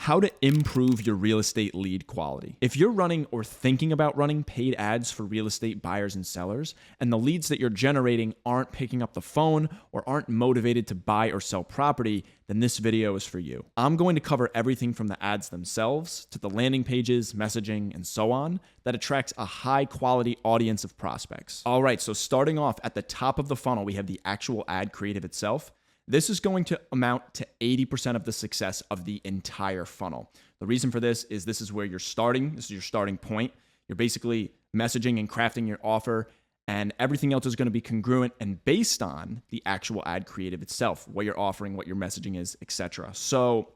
How to improve your real estate lead quality. If you're running or thinking about running paid ads for real estate buyers and sellers, and the leads that you're generating aren't picking up the phone or aren't motivated to buy or sell property, then this video is for you. I'm going to cover everything from the ads themselves to the landing pages, messaging, and so on that attracts a high quality audience of prospects. All right, so starting off at the top of the funnel, we have the actual ad creative itself. This is going to amount to 80% of the success of the entire funnel. The reason for this is where you're starting. This is your starting point. You're basically messaging and crafting your offer, and everything else is going to be congruent and based on the actual ad creative itself, what you're offering, what your messaging is, etc. So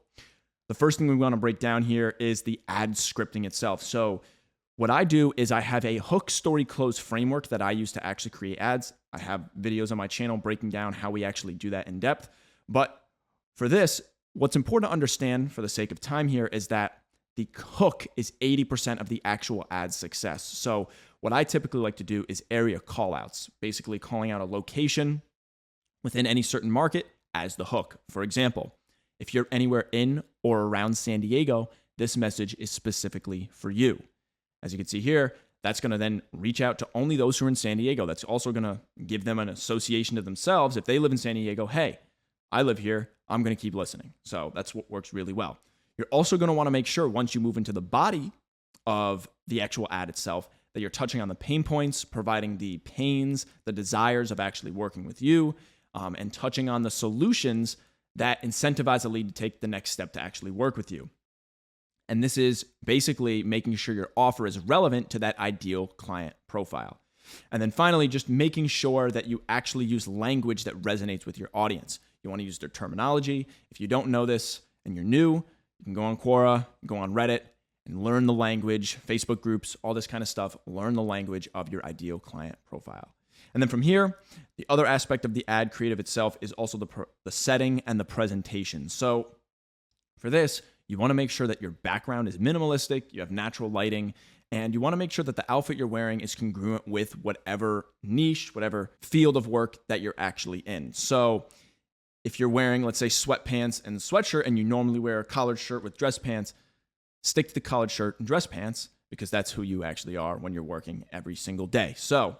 the first thing we want to break down here is the ad scripting itself. So what I do is I have a hook, story, close framework that I use to actually create ads. I have videos on my channel breaking down how we actually do that in depth. But for this, what's important to understand for the sake of time here is that the hook is 80% of the actual ad success. So what I typically like to do is area callouts, basically calling out a location within any certain market as the hook. For example, if you're anywhere in or around San Diego, this message is specifically for you. As you can see here, that's going to then reach out to only those who are in San Diego. That's also going to give them an association to themselves. If they live in San Diego, hey, I live here, I'm going to keep listening. So that's what works really well. You're also going to want to make sure once you move into the body of the actual ad itself, that you're touching on the pain points, providing the pains, the desires of actually working with you, and touching on the solutions that incentivize a lead to take the next step to actually work with you. And this is basically making sure your offer is relevant to that ideal client profile. And then finally, just making sure that you actually use language that resonates with your audience. You want to use their terminology. If you don't know this and you're new, you can go on Quora, go on Reddit, and learn the language, Facebook groups, all this kind of stuff. Learn the language of your ideal client profile. And then from here, the other aspect of the ad creative itself is also the setting and the presentation. So for this, you want to make sure that your background is minimalistic, you have natural lighting, and you want to make sure that the outfit you're wearing is congruent with whatever niche, whatever field of work that you're actually in. So if you're wearing, let's say, sweatpants and sweatshirt, and you normally wear a collared shirt with dress pants, stick to the collared shirt and dress pants because that's who you actually are when you're working every single day. So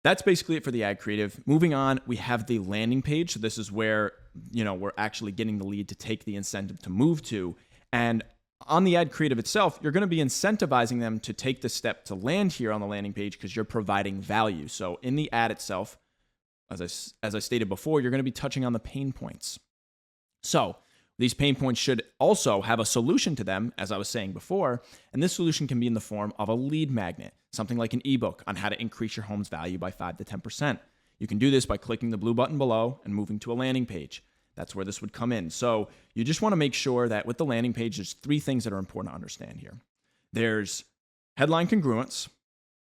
that's basically it for the ad creative. Moving on, we have the landing page. So this is where, we're actually getting the lead to take the incentive to move to. And on the ad creative itself, you're going to be incentivizing them to take the step to land here on the landing page because you're providing value. So in the ad itself, as I stated before, you're going to be touching on the pain points. So these pain points should also have a solution to them, as I was saying before, and this solution can be in the form of a lead magnet, something like an ebook on how to increase your home's value by 5 to 10%. You can do this by clicking the blue button below and moving to a landing page. That's where this would come in. So you just want to make sure that with the landing page, there's 3 things that are important to understand here. There's headline congruence,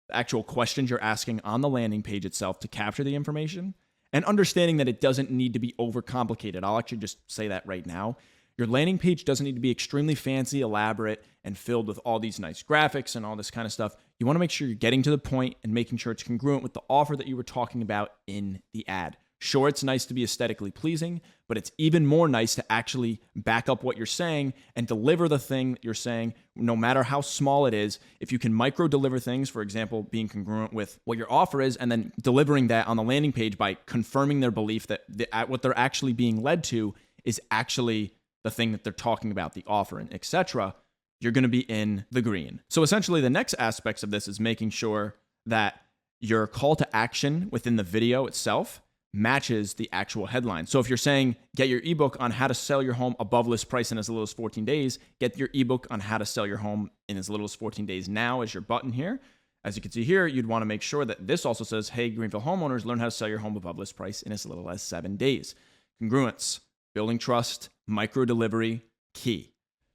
the actual questions you're asking on the landing page itself to capture the information, and understanding that it doesn't need to be overcomplicated. I'll actually just say that right now. Your landing page doesn't need to be extremely fancy, elaborate, and filled with all these nice graphics and all this kind of stuff. You want to make sure you're getting to the point and making sure it's congruent with the offer that you were talking about in the ad. Sure, it's nice to be aesthetically pleasing, but it's even more nice to actually back up what you're saying and deliver the thing that you're saying, no matter how small it is. If you can micro deliver things, for example, being congruent with what your offer is, and then delivering that on the landing page by confirming their belief that what they're actually being led to is actually the thing that they're talking about, the offer, and etc., you're going to be in the green. So essentially, the next aspects of this is making sure that your call to action within the video itself matches the actual headline. So if you're saying, get your ebook on how to sell your home above list price in as little as 14 days, get your ebook on how to sell your home in as little as 14 days now as your button here. As you can see here, you'd want to make sure that this also says, hey, Greenville homeowners, learn how to sell your home above list price in as little as 7 days. Congruence, building trust, micro delivery, key.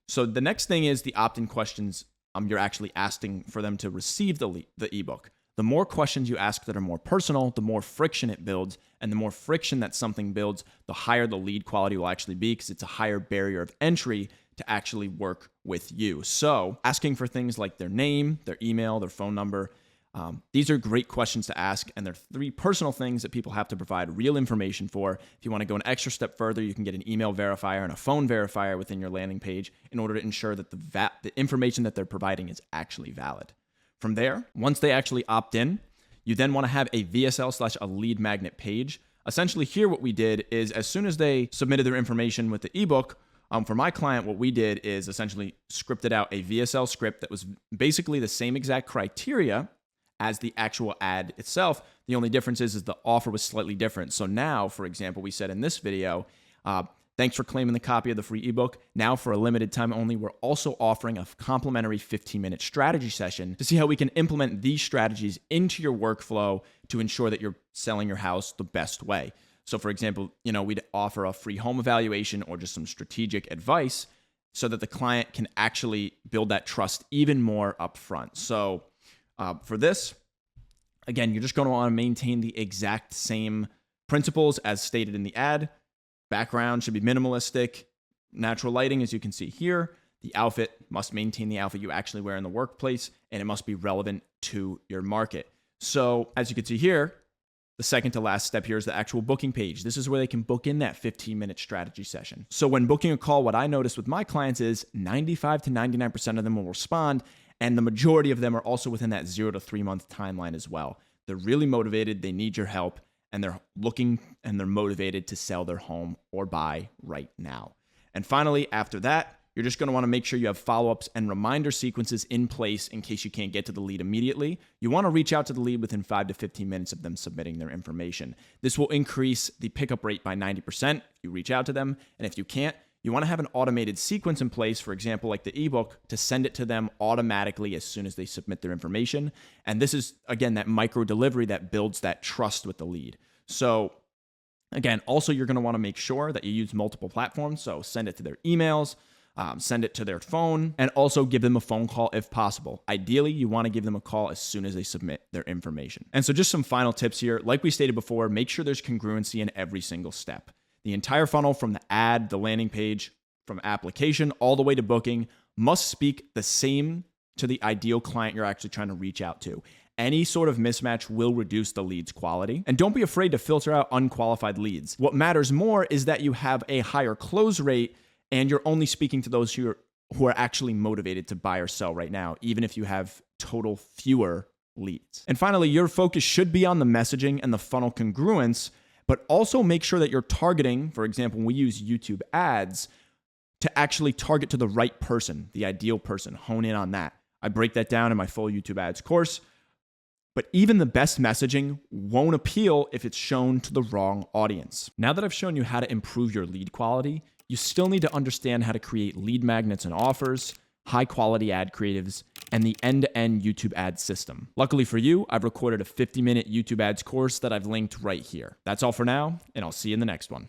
So the next thing is the opt-in questions you're actually asking for them to receive the ebook. The more questions you ask that are more personal, the more friction it builds. And the more friction that something builds, the higher the lead quality will actually be because it's a higher barrier of entry to actually work with you. So asking for things like their name, their email, their phone number, These are great questions to ask, and they're 3 personal things that people have to provide real information for. If you want to go an extra step further, you can get an email verifier and a phone verifier within your landing page in order to ensure that the information that they're providing is actually valid. From there, once they actually opt in, you then want to have a VSL/a lead magnet page. Essentially here what we did is as soon as they submitted their information with the ebook, for my client, what we did is essentially scripted out a VSL script that was basically the same exact criteria as the actual ad itself. The only difference is the offer was slightly different. So now, for example, we said in this video, thanks for claiming the copy of the free ebook. Now, for a limited time only, we're also offering a complimentary 15-minute strategy session to see how we can implement these strategies into your workflow to ensure that you're selling your house the best way. So for example, we'd offer a free home evaluation or just some strategic advice so that the client can actually build that trust even more upfront. So for this, again, you're just going to want to maintain the exact same principles as stated in the ad. Background should be minimalistic, natural lighting, as you can see here. The outfit must maintain the outfit you actually wear in the workplace, and it must be relevant to your market. So as you can see here, the second to last step here is the actual booking page. This is where they can book in that 15-minute strategy session. So when booking a call, what I noticed with my clients is 95 to 99% of them will respond, and the majority of them are also within that 0 to 3 month timeline as well. They're really motivated, they need your help, and they're looking and they're motivated to sell their home or buy right now. And finally, after that, you're just going to want to make sure you have follow-ups and reminder sequences in place in case you can't get to the lead immediately. You want to reach out to the lead within 5 to 15 minutes of them submitting their information. This will increase the pickup rate by 90% if you reach out to them. And if you can't, you want to have an automated sequence in place, for example, like the ebook, to send it to them automatically as soon as they submit their information. And this is, again, that micro delivery that builds that trust with the lead. So again, also you're going to want to make sure that you use multiple platforms. So send it to their emails, send it to their phone, and also give them a phone call if possible. Ideally, you want to give them a call as soon as they submit their information. And so just some final tips here. Like we stated before, make sure there's congruency in every single step. The entire funnel from the ad, the landing page, from application all the way to booking must speak the same to the ideal client you're actually trying to reach out to. Any sort of mismatch will reduce the lead's quality. And don't be afraid to filter out unqualified leads. What matters more is that you have a higher close rate and you're only speaking to those who are actually motivated to buy or sell right now, even if you have total fewer leads. And finally, your focus should be on the messaging and the funnel congruence, but also make sure that you're targeting, for example, when we use YouTube ads, to actually target to the right person, the ideal person, hone in on that. I break that down in my full YouTube ads course. But even the best messaging won't appeal if it's shown to the wrong audience. Now that I've shown you how to improve your lead quality, you still need to understand how to create lead magnets and offers, high quality ad creatives, and the end-to-end YouTube ad system. Luckily for you, I've recorded a 50-minute YouTube ads course that I've linked right here. That's all for now, and I'll see you in the next one.